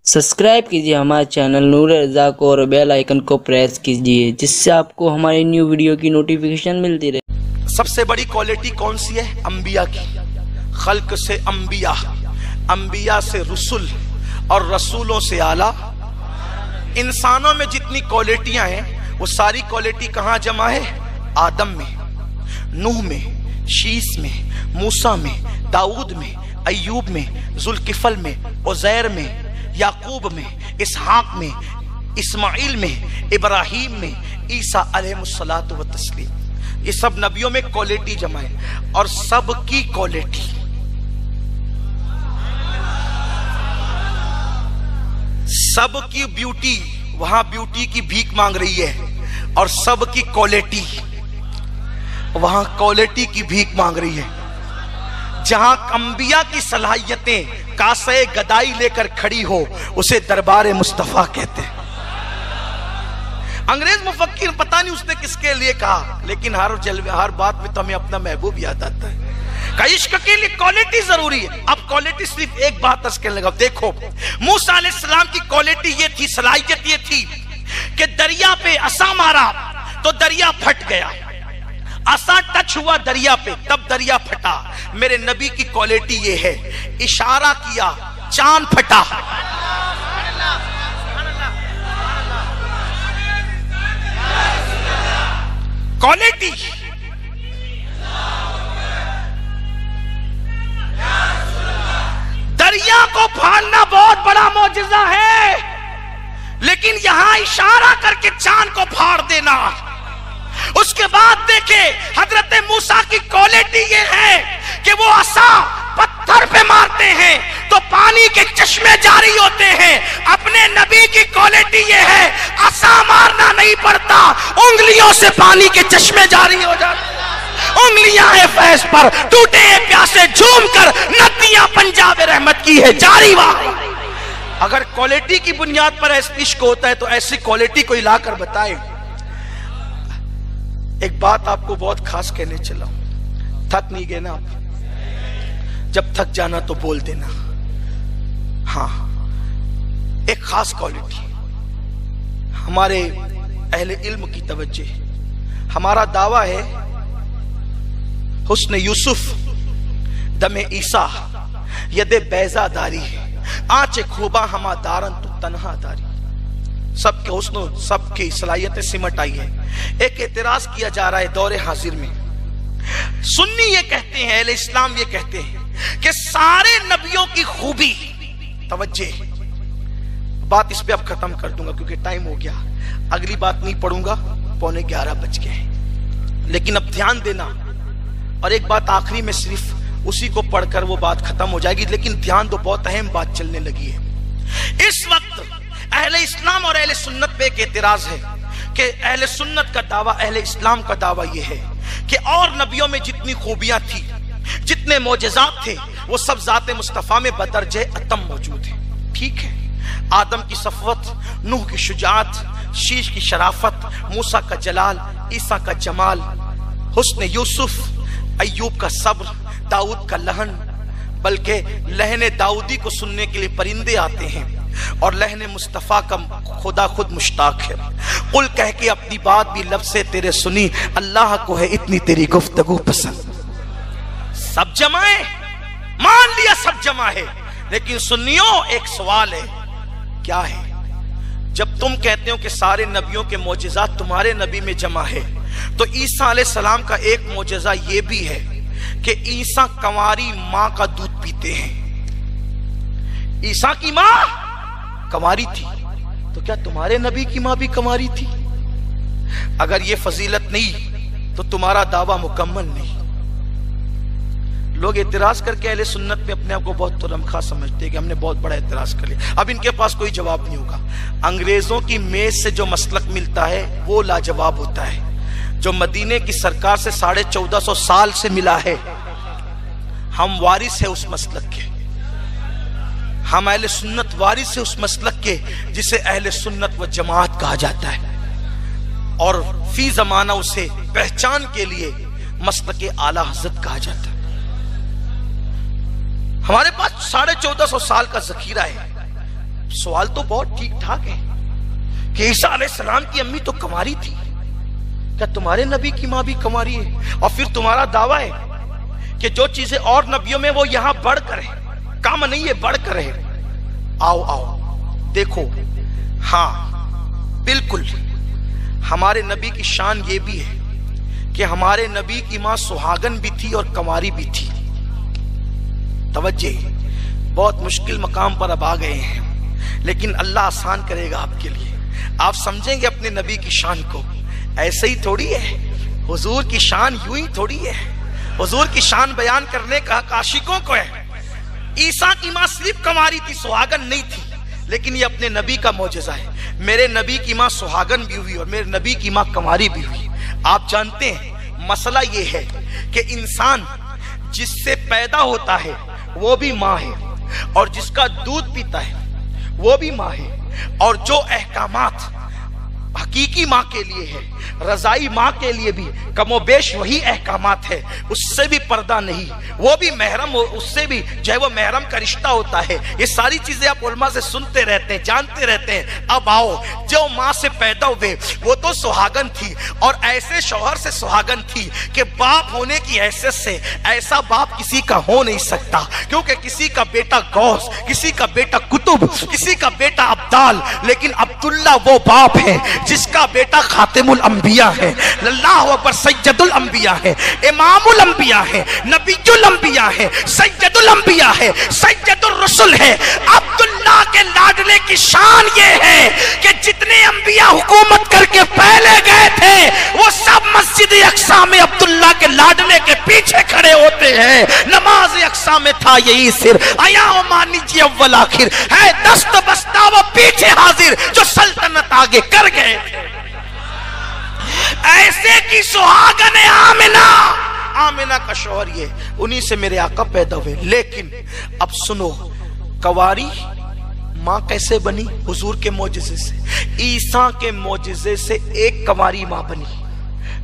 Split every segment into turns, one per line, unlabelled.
Subscribe कीजिए हमारे channel नूर रज़ा को और बेल आइकन को प्रेस कीजिए जिससे आपको हमारी न्यू वीडियो की नोटिफिकेशन मिलती रहे।
सबसे बड़ी क्वालिटी कौन सी है? अंबिया की। खल्क से अंबिया, अंबिया से रसूल और रसूलों से आला। इंसानों में जितनी क्वालिटियां हैं वो सारी क्वालिटी कहाँ जमा है? आदम में, नूह में, शीस में, मूसा में, दाऊद में, अय्यूब में, जुल्किफल में, उज़ैर में, याकूब में, इसहाक में, इस्माइल में, इब्राहिम में, ईसा अलैहिस्सलातु व तस्लीम। ये सब नबियों में क्वालिटी जमा है और सबकी क्वालिटी, सबकी ब्यूटी, वहां ब्यूटी की भीख मांग रही है और सबकी क्वालिटी वहां क्वालिटी की भीख मांग रही है। जहां अंबिया की सलाहियतें कासे गदाई लेकर खड़ी हो उसे दरबार मुस्तफा कहते हैं। अंग्रेज मुफक्किर पता नहीं उसने किसके लिए कहा, लेकिन हर बात में तो हमें अपना महबूब याद आता है। का इश्क के लिए क्वालिटी जरूरी है। अब क्वालिटी सिर्फ एक बात तर्ज करने लगा। देखो, मूसा अलैहिस्सलाम की क्वालिटी ये थी, सलाहियत ये थी कि दरिया पे असा मारा तो दरिया फट गया। असा टच हुआ दरिया पे तब दरिया फटा। मेरे नबी की क्वालिटी ये है, इशारा किया चांद फटा। क्वालिटी दरिया को फाड़ना बहुत बड़ा मौजज़ा है, लेकिन यहां इशारा करके चांद को फाड़ देना। उसके बाद देखे हजरत मूसा की क्वालिटी ये है कि वो असा पत्थर पे मारते हैं तो पानी के चश्मे जारी होते हैं। अपने नबी की क्वालिटी ये है, असा मारना नहीं पड़ता, उंगलियों से पानी के चश्मे जारी हो जाते हैं। उंगलियां हैं फैज पर, टूटे प्यासे झूम कर नदियां पंजाब रहमत की है जारी। वाह, अगर क्वालिटी की बुनियाद पर ऐसा इश्क होता है तो ऐसी क्वालिटी कोई लाकर बताए। एक बात आपको बहुत खास कहने चला हूं, थक नहीं गए ना आप? जब थक जाना तो बोल देना। हाँ, एक खास क्वालिटी हमारे अहले इल्म की तवज्जो। हमारा दावा है हुस्न यूसुफ दमे ईसा यदे बैजा दारी है, आंचे खूबा हमा दारन तू तन्हा दारी। सबके हुस्न, सबकी सलाहियतें सिमट आई है। एक एतराज किया जा रहा है दौरे हाजिर में। सुन्नी ये कहते हैं, अहले इस्लाम ये कहते हैं कि सारे नबियों की खूबी, तवज्जे, बात इस पे अब खत्म कर दूंगा क्योंकि टाइम हो गया। अगली बात नहीं पढ़ूंगा, 11:15 बज गए। लेकिन अब ध्यान देना, और एक बात आखिरी में सिर्फ उसी को पढ़कर वो बात खत्म हो जाएगी। लेकिन ध्यान दो, बहुत अहम बात चलने लगी है इस वक्त। अहले इस्लाम और अहले सुन्नत पे एक एतराज है कि अहले सुन्नत का दावा, अहले इस्लाम का दावा यह है कि और नबियों में जितनी खूबियां थी, जितने मौजज़ात थे, वो सब ज़ात मुस्तफ़ा में बदरजे अतम मौजूद है। ठीक है, आदम की सफ़वत, नूह की शुजाअत, शीश की शराफत, मूसा का जलाल, ईसा का जमाल, हुस्न यूसुफ, अय्यूब का सब्र, दाऊद का लहन, बल्कि लहने दाऊदी को सुनने के लिए परिंदे आते हैं और लहने मुस्तफा का खुदा खुद मुश्ताक है। कुल कह के अपनी बात भी लब से तेरे सुनी, अल्लाह को है इतनी तेरी गुफ्तगू पसंद। सब जमा है, मान लिया सब जमा है, लेकिन सुन्नियों एक सवाल है, क्या है? जब तुम कहते हो कि सारे नबियों के मौजज़ात तुम्हारे नबी में जमा है, तो ईसा अलैहिस्सलाम का एक मौजज़ा ये भी है कि ईसा कंवारी माँ का दूध पीते हैं। ईसा की माँ कंवारी थी, तो क्या तुम्हारे नबी की माँ भी कंवारी थी? अगर ये फजीलत नहीं तो तुम्हारा दावा मुकम्मल नहीं। लोग एतराज करके अहले सुन्नत में अपने आप को बहुत तुरमखा समझते हैं कि हमने बहुत बड़ा एतराज कर लिया। अब इनके पास कोई जवाब नहीं होगा। अंग्रेजों की मेज से जो मसलक मिलता है वो लाजवाब होता है, जो मदीने की सरकार से 1450 साल से मिला है। हम वारिस है उस मसलक के, हम अहले सुन्नत वारिस है उस मसलक के जिसे अहले सुन्नत व जमात कहा जाता है, और फी जमाना उसे पहचान के लिए मसलक आला हज़रत कहा जाता है। हमारे पास 1450 साल का जखीरा है। सवाल तो बहुत ठीक ठाक है कि ईसा अलैहिस्सलाम की अम्मी तो कुंवारी थी, क्या तुम्हारे नबी की मां भी कुंवारी है? और फिर तुम्हारा दावा है कि जो चीजें और नबियों में वो यहां बढ़कर है, कम नहीं है, बढ़कर है। आओ आओ देखो, हाँ बिल्कुल, हमारे नबी की शान ये भी है कि हमारे नबी की मां सुहागन भी थी और कुंवारी भी थी। तवज्जे, बहुत मुश्किल मकाम पर अब आ गए हैं, लेकिन अल्लाह आसान करेगा आपके लिए। आप समझेंगे अपने नबी की शान को। ऐसे ही थोड़ी है, हुजूर की शान यूं ही थोड़ी है। हुजूर की शान बयान करने का आशिकों को है। ईसा की मां सिर्फ कुंवारी थी, सुहागन नहीं थी, लेकिन ये अपने नबी का मौजज़ा है। मेरे नबी की मां सुहागन भी हुई और मेरे नबी की मां कुंवारी भी हुई। आप जानते हैं मसला ये है कि इंसान जिससे पैदा होता है वो भी मां है, और जिसका दूध पीता है वो भी मां है, और जो अहकामात हकीकी माँ के लिए है, रजाई माँ के लिए भी कमोबेश वही अहकामात है। उससे भी पर्दा नहीं, वो भी महरम हो, उससे भी जो है वो महरम का रिश्ता होता है। ये सारी चीजें आप उलमा से सुनते रहते हैं, जानते रहते हैं। अब आओ, जो माँ से पैदा हुए वो तो सुहागन थी, और ऐसे शौहर से सुहागन थी कि बाप होने की हैसियत से ऐसा बाप किसी का हो नहीं सकता, क्योंकि किसी का बेटा गौस, किसी का बेटा कुतुब, किसी का बेटा अब्दाल, लेकिन अब्दुल्ला वो बाप है जिसका बेटा खातिमुल अंबिया है, अल्लाहु अकबर, सैयदुल अंबिया है, इमामुल अंबिया है, नबीजुल अंबिया है, सैयदुल अंबिया है, सैयदुल रसूल है। अब्दुल्ला के लाडले की शान ये है कि जितने अंबिया हुकूमत करके पहले गए थे वो सब मस्जिद अक्सा में अब्दुल्ला के लाडले के पीछे खड़े होते हैं। नमाज अक्सा में था यही सिर, आया मानी जी अव्वल आखिर है, दस्त बस्ता वो पीछे हाजिर जो सल्तनत आगे कर गए। ऐसे की सुहागन है आमिना, आमिना का शौहर ये, उन्हीं से मेरे आका पैदा हुए। लेकिन अब सुनो, कुंवारी मां कैसे बनी? हुजूर के मौजिज़े से, ईसा के मौजिज़े से एक कुंवारी मां बनी,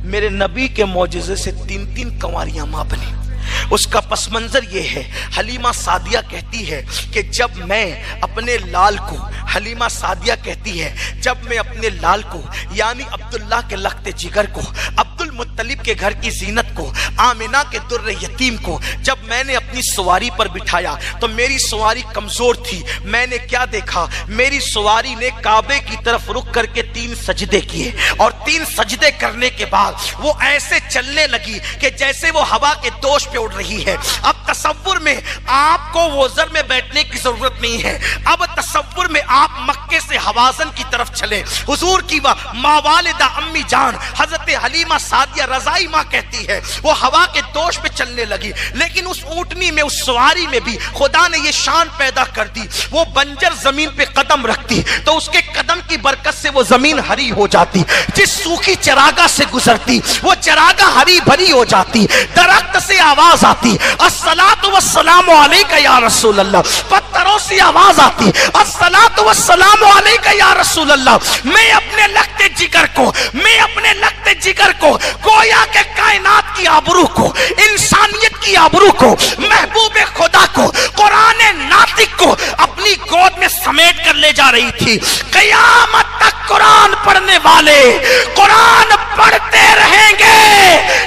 मेरे नबी के मौजिज़े से 3-3 कुंवारियां मां बनी। उसका पस मंजर ये है, हलीमा सादिया कहती है कि जब मैं अपने लाल को, हलीमा सादिया कहती है जब मैं अपने लाल को यानी अब्दुल्ला के लख्ते जिगर को, अब्दुल मुत्तलिब के घर की जीनत को, आमिना के दुर्रे यतीम को जब मैंने अपनी सवारी पर बिठाया तो मेरी सवारी कमजोर थी। मैंने क्या देखा, मेरी सवारी ने काबे की तरफ रुख करके 3 सजदे किए, और 3 सजदे करने के बाद वो ऐसे चलने लगी कि जैसे वो हवा के दोष पे उड़ रही है। अब तसव्वुर में आपको वज़र में बैठने की जरूरत नहीं है, अब तसव्वुर में आप मक्के से हवाजन की तरफ चले। हुजूर की मावालिदा अम्मी जान हजरत हलीमा सादिया रजाई माँ कहती है वो हवा के दोष पे चलने लगी, लेकिन उस ऊंटनी में, उस सवारी में भी खुदा ने ये शान पैदा कर दी, वो बंजर जमीन पे कदम रखती तो उसके कदम की बरकत से वो जमीन हरी हो जाती। जिस सूखी चरागा से गुजरती वो चरागा हरी भरी हो जाती। दरख्त से आवाज आती, अस्सलातु वस्सलामु अलैका या रसूल अल्लाह। पत्थरों से आवाज आती, अस्सलातु वस्सलामु अलैका या रसूल अल्लाह। मैं अपने लगते जिगर को, मैं अपने लगते जिगर को, गोया के कायनात की आबरू को, इंसानियत की आबरू को, महबूब खुदा को, कुरान नातिक को अपनी गोद में समेट कर ले जा रही थी। कयामत तक कुरान पढ़ने वाले कुरान पढ़ते रहेंगे,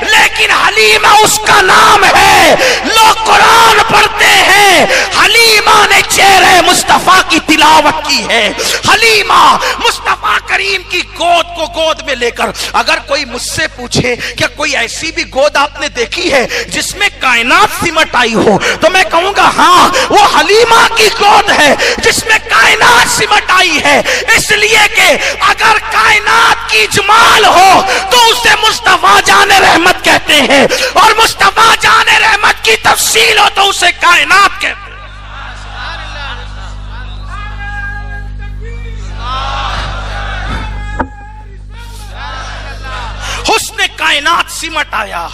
लेकिन हलीमा उसका नाम है। लोग कुरान पढ़ते हैं, हलीमा ने चेहरे मुस्तफा की तिलावत की है। हलीमा मुस्तफा करीम की गोद को गोद में लेकर, अगर कोई मुझसे पूछे क्या कोई ऐसी भी गोद आपने देखी है जिसमें कायनात सिमट आई हो, तो मैं कहूंगा हाँ, वो हलीमा की गोद है जिसमें कायनात सिमट आई है। इसलिए कि अगर कायनात की जमाल हो तो उसे मुस्तफा जाने रहमत कहते हैं, और मुस्तफा जाने रहमत की तफसील हो तो उसे कायनात कहते हैं। हुस्न कायनात सिमट आया।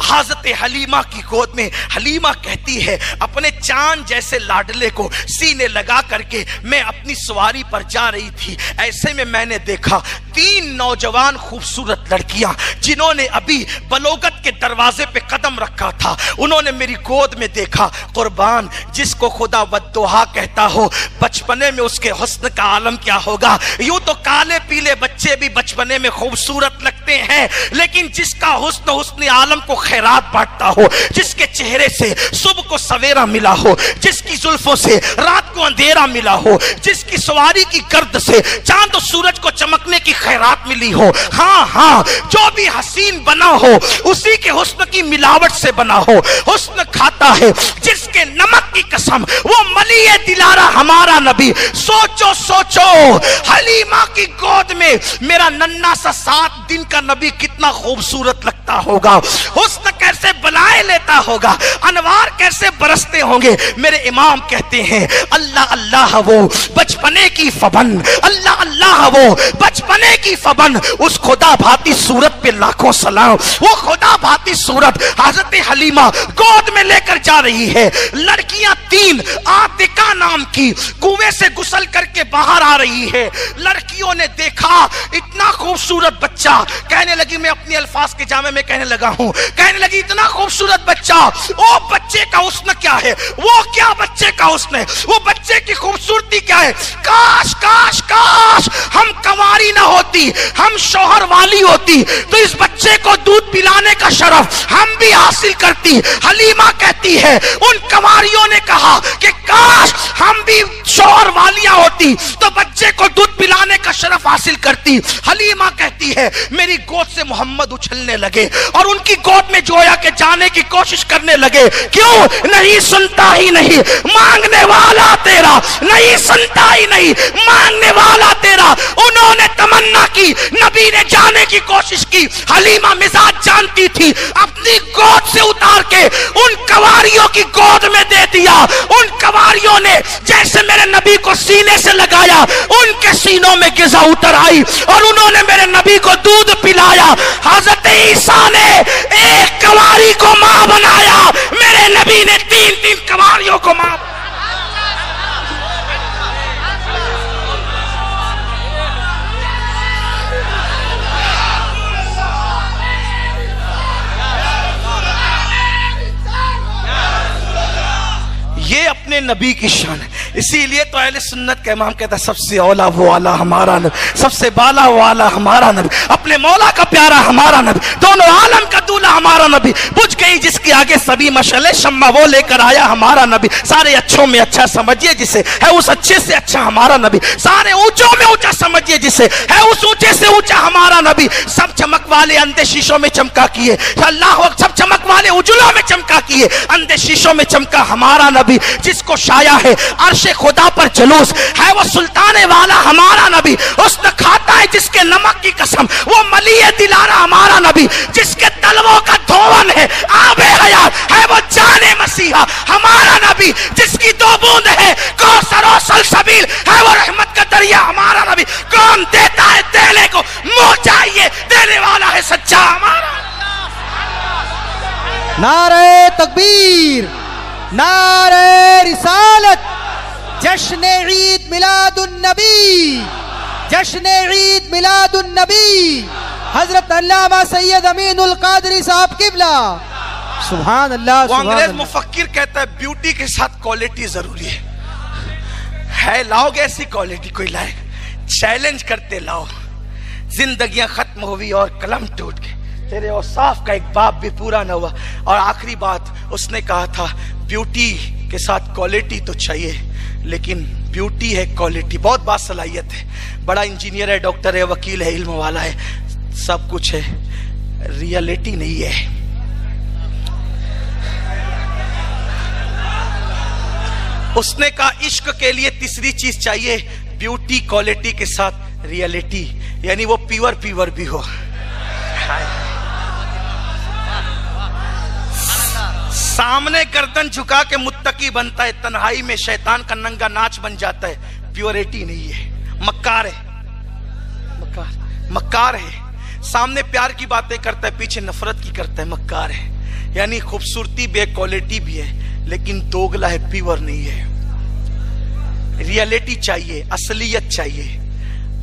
हज़रत हजरत हलीमा की गोद में। हलीमा कहती है अपने चांद जैसे लाडले को सीने लगा करके मैं अपनी सवारी पर जा रही थी। ऐसे में मैंने देखा 3 नौजवान खूबसूरत लड़कियां जिन्होंने अभी बलोगत के दरवाजे पे कदम रखा था, उन्होंने मेरी गोद में देखा। कुर्बान जिसको खुदा बद्दुआ कहता हो, बचपने में उसके हुस्न का आलम क्या होगा। यूं तो काले पीले बच्चे भी बचपने में खूबसूरत लगते हैं, लेकिन जिसका हुस्न आलम को खैरात बांटता हो, जिसके चेहरे से सुबह को सवेरा मिला हो, जिसकी जुल्फों से रात को अंधेरा मिला हो, जिसकी सवारी की गर्द से चांद और सूरज को चमकने की खैरात मिली हो। हाँ हाँ, जो भी हसीन बना हो उसी के हुस्न की मिलावट से बना हो। हुस्न खाता है जिसके नमक की कसम, वो मलिए दिलारा हमारा नबी। सोचो सोचो, हलीमा की गोद में मेरा नन्ना सा 7 दिन का नबी कितना खूबसूरत लगता होगा। हुस्न कैसे बनाए लेता होगा, अनवार कैसे बरसते होंगे। मेरे इमाम कहते हैं अल्लाह अल्लाह वो बचपने की फबन, अल्लाह अल्लाह वो बचपने की फबन। उस खुदा भाती सूरत पे लाखों सलाम। वो खुदा भाती सूरत हजरत हलीमा गोद में लेकर जा रही है। लड़कियां 3 आतिका नाम की कुएं से गुसल करके बाहर आ रही है। लड़कियों ने देखा इतना खूबसूरत बच्चा, कहने लगी, मैं अपनी अल्फाज के जामे में कहने लगा हूं, कहने लगी इतना खूबसूरत बच्चा, वो बच्चे का हुस्न क्या है, वो क्या बच्चे का हुस्न है, वो बच्चे की खूबसूरती क्या है। काश काश काश हम कंवारी ना होती, हम शौहर वाली होती, तो इस बच्चे को दूध पिलाने का शरफ हम भी हासिल करती। हलीमा कहती है उन कंवारियों ने कहा कि काश हम भी शौहर वालियां होती तो बच्चे को दूध पिलाने का शरफ हासिल करती। हलीमा कहती है मेरी गोद से मोहम्मद उछलने लगे और उनकी गोद में जोया के जाने की कोशिश करने लगे। क्यों? नहीं सुनता ही नहीं, मांगने वाला तेरा, नहीं सुनता ही नहीं, मांगने वाला तेरा। उन्होंने तमन्ना की, नबी ने जाने की कोशिश की। हलीमा मिजाज जानती थी, अपनी गोद से उतार के उन कवारियों की गोद में दे दिया। उन कवारियों ने जैसे मेरे नबी को सीने से लगाया, उनके सीनों में गिज़ा उतर आई और उन्होंने मेरे नबी को दूध पिलाया। हजरत ईसा ने एक कवारी को मां बनाया, मेरे नबी ने 3 कवारियों को मां। ये अपने नबी की शान है। इसीलिए तो अहले सुन्नत का इमाम कहता है सबसे औला वो आला हमारा नबी, सबसे बाला वो आला हमारा नबी, अपने मौला का प्यारा हमारा नबी, दोनों आलम का दूल्हा हमारा नबी। बुझ गई जिसके आगे सभी मशले, शम्मा वो लेकर आया हमारा नबी। सारे अच्छों में अच्छा समझिए जिसे, है उस अच्छे से अच्छा हमारा नबी। सारे ऊंचों में ऊंचा समझिए जिसे, है उस ऊंचे से ऊंचा हमारा नबी। सब चमक वाले अंधे शीशों में चमका किए, अल्लाह सब चमक वाले उजलों में चमका किए, अंधे शीशों में चमका हमारा नबी। जिसको शाया है अर्शे खुदा पर जुलूस, है वो सुल्ताने वाला हमारा नबी। उसने खाता है जिसके नमक की कसम, वो मलिए दिलारा हमारा नबी। जिसके तलवों का धोवन है आबे हयात, है वो जाने मसीहा हमारा नबी। जिसकी 2 बूंद है कौसर और सलसबील, है वो रहमत का दरिया हमारा नबी। कौन देता है देने को, मुंह चाहिए, देने वाला है सच्चा हमारा।
नारे तकबीर, नारे रिसालत, जश्न ईद मिलादुन नबी, जश्न ईद मिलादुन नबी, हजरत अल्लामा सैयद अमीनुल कादरी साहब किबला। सुभान अल्लाह।
वो अंग्रेज मुफक्किर कहता है ब्यूटी के साथ क्वालिटी जरूरी है। लाओगे ऐसी क्वालिटी, कोई लाए, चैलेंज करते लाओ। जिंदगियां खत्म हुई और कलम टूट गए, तेरे औसाफ का एक बाप भी पूरा न हुआ। और आखिरी बात उसने कहा था, ब्यूटी के साथ क्वालिटी तो चाहिए, लेकिन ब्यूटी है क्वालिटी, बहुत बासलाहियत है, बड़ा इंजीनियर है, डॉक्टर है, वकील है, इल्म वाला है, सब कुछ है, रियलिटी नहीं है। उसने कहा इश्क के लिए तीसरी चीज चाहिए, ब्यूटी क्वालिटी के साथ रियलिटी, यानी वो प्योर भी हो। सामने गर्दन झुका के मुत्तकी बनता है, तन्हाई में शैतान का नंगा नाच बन जाता है। प्योरिटी नहीं है, मक्कार है, मक्कार है। सामने प्यार की बातें करता है, पीछे नफरत की करता है, मक्कार है। यानी खूबसूरती भी है, क्वालिटी भी है, लेकिन दोगला है, प्योर नहीं है। रियलिटी चाहिए, असलियत चाहिए।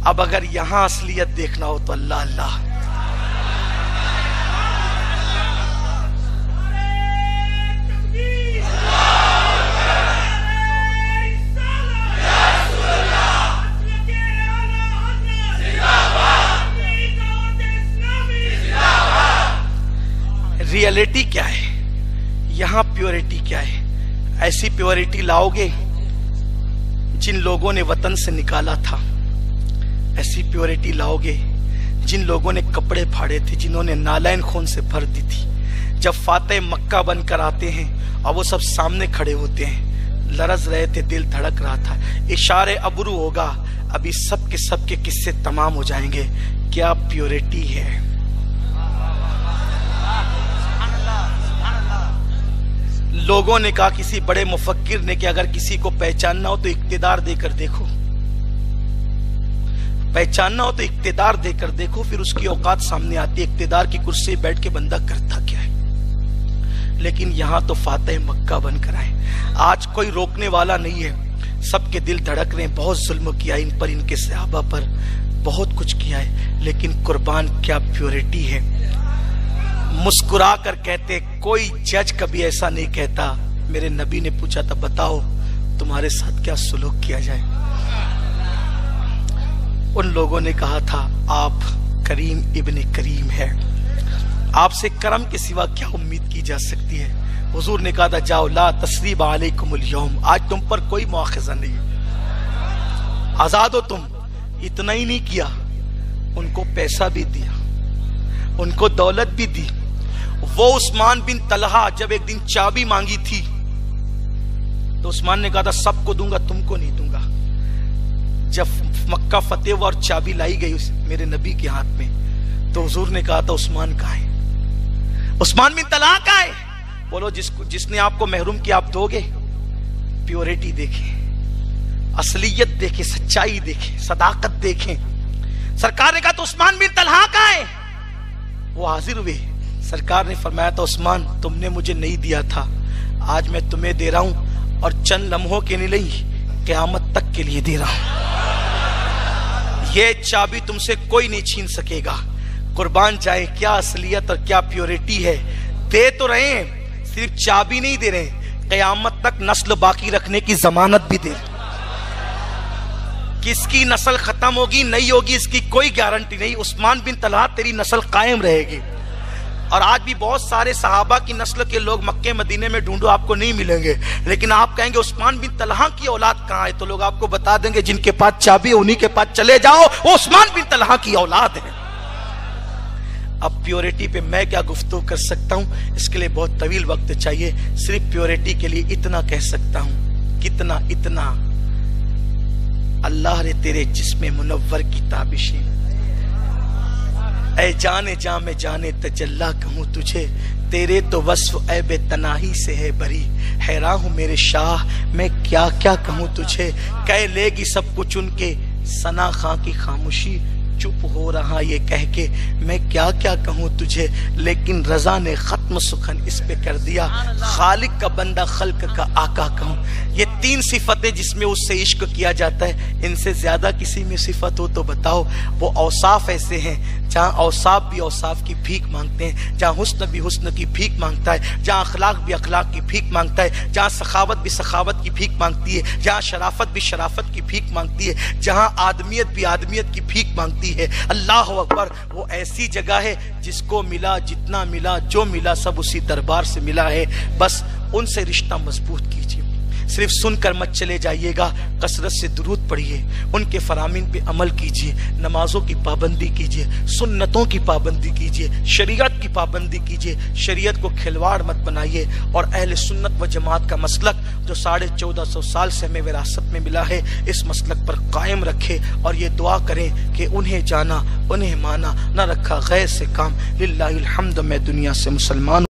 अब अगर यहां असलियत देखना हो तो अल्लाह अल्लाह। रियलिटी क्या है, यहां प्योरिटी क्या है? ऐसी प्योरिटी लाओगे जिन लोगों ने वतन से निकाला था, ऐसी प्योरिटी लाओगे जिन लोगों ने कपड़े फाड़े थे, जिन्होंने नालैन खून से भर दी थी। जब फाते मक्का बनकर आते हैं और वो सब सामने खड़े होते हैं, लरज रहे थे, दिल धड़क रहा था, इशारे अबरू होगा, अभी सब के किस्से तमाम हो जाएंगे। क्या प्योरिटी है? लोगों ने कहा, किसी बड़े मुफक्किर ने, कि अगर किसी को पहचानना हो तो इक्तिदार देकर देखो, पहचानना हो तो इक्तिदार देकर देखो, फिर उसकी औकात सामने आती है। इक्तिदार की कुर्सी बैठ के बंदा करता क्या है? लेकिन यहां तो फातेह मक्का बनकर आए। आज कोई रोकने वाला नहीं है, सबके दिल धड़क रहे हैं। बहुत जुल्म किया इन पर, इनके सहाबा पर बहुत कुछ किया है, लेकिन कुर्बान क्या प्योरिटी है। मुस्कुरा कर कहते, कोई जज कभी ऐसा नहीं कहता। मेरे नबी ने पूछा था, बताओ तुम्हारे साथ क्या सुलूक किया जाए? उन लोगों ने कहा था, आप करीम इब्ने करीम है, आपसे करम के सिवा क्या उम्मीद की जा सकती है? हुजूर ने कहा था, जाओ, ला तस्रीब अलैकुमुल यौम, आज तुम पर कोई मुआखिजा नहीं है, आजाद हो तुम। इतना ही नहीं किया, उनको पैसा भी दिया, उनको दौलत भी दी। वो उस्मान बिन तलहा जब एक दिन चाबी मांगी थी तो उस्मान ने कहा था, सबको दूंगा, तुमको नहीं दूंगा। जब मक्का फतेह हुआ और चाबी लाई गई मेरे नबी के हाथ में, तो हुजूर ने कहा था, उस्मान कहाँ है? उस्मान बिन तलहा कहाँ है? बोलो, जिसने आपको महरूम किया आप दोगे? प्योरिटी देखें, असलियत देखें, सच्चाई देखें, सदाकत देखें। सरकार ने कहा, तो उस्मान बिन तलहा कहाँ है? वो हाजिर हुए। सरकार ने फरमाया था, उस्मान तुमने मुझे नहीं दिया था, आज मैं तुम्हें दे रहा हूं, और चंद लम्हों के लिए नहीं, क़यामत तक के लिए दे रहा हूं। ये चाबी तुमसे कोई नहीं छीन सकेगा। कुर्बान जाए, क्या असलियत और क्या प्योरिटी है। दे तो रहे हैं, सिर्फ चाबी नहीं दे रहे, क़यामत तक नस्ल बाकी रखने की जमानत भी दे रहे। किसकी नस्ल खत्म होगी नहीं होगी इसकी कोई गारंटी नहीं। उस्मान बिन तलहा तेरी नस्ल कायम रहेगी। और आज भी बहुत सारे सहाबा की नस्ल के लोग मक्के मदीने में ढूंढो, आपको नहीं मिलेंगे, लेकिन आप कहेंगे उस्मान बिन तलहा की औलाद कहां है, तो लोग आपको बता देंगे, जिनके पास चाबी उन्हीं के पास चले जाओ, वो उस्मान बिन तलहा की औलाद है। अब प्योरिटी पे मैं क्या गुफ्तगू कर सकता हूं, इसके लिए बहुत तवील वक्त चाहिए। सिर्फ प्योरिटी के लिए इतना कह सकता हूं, कितना, इतना, अल्लाह ने तेरे जिस्म मुनव्वर की ताबिशें, ऐ जाने जा मैं जाने तजल्ला कहूँ तुझे, तेरे तो वस्फ ऐबे तनाही से है बरी। हैरान हूँ मेरे शाह, मैं क्या क्या कहूँ तुझे, कह लेगी सब कुछ उनके सना खां की खामोशी। चुप हो रहा ये कह के मैं क्या क्या कहूँ तुझे, लेकिन रजा ने खत्म सुखन इस पे कर दिया, खालिक का बंदा खल्क का आका कहूँ। ये तीन सिफतें जिसमें उससे इश्क किया जाता है, इनसे ज्यादा किसी में सिफत हो तो बताओ। वो औसाफ ऐसे हैं जहाँ औसाफ भी औसाफ की भीख मांगते हैं, जहाँ हुस्न भी हुस्न की भीख मांगता है, जहाँ अखलाक भी अखलाक की भीख मांगता है, जहाँ सखावत भी सखावत की भीख मांगती है, जहाँ शराफत भी शराफत की भीख मांगती है, जहाँ आदमियत भी आदमियत की भीख मांगती है। अल्लाह अकबर। वो ऐसी जगह है जिसको मिला, जितना मिला, जो मिला सब उसी दरबार से मिला है। बस उनसे रिश्ता मजबूत कीजिए, सिर्फ सुनकर मत चले जाइएगा, कसरत से दुरूद पढ़िए, उनके फरामीन पे अमल कीजिए, नमाजों की पाबंदी कीजिए, सुन्नतों की पाबंदी कीजिए, शरीयत की पाबंदी कीजिए, शरीयत को खिलवाड़ मत बनाइए। और अहले सुन्नत व जमात का मसलक जो 1450 साल से हमें विरासत में मिला है, इस मसलक पर कायम रखे और ये दुआ करें कि उन्हें जाना, उन्हें माना, न रखा गैर से काम। लिल्लाहिल हम्द। मैं दुनिया से मुसलमान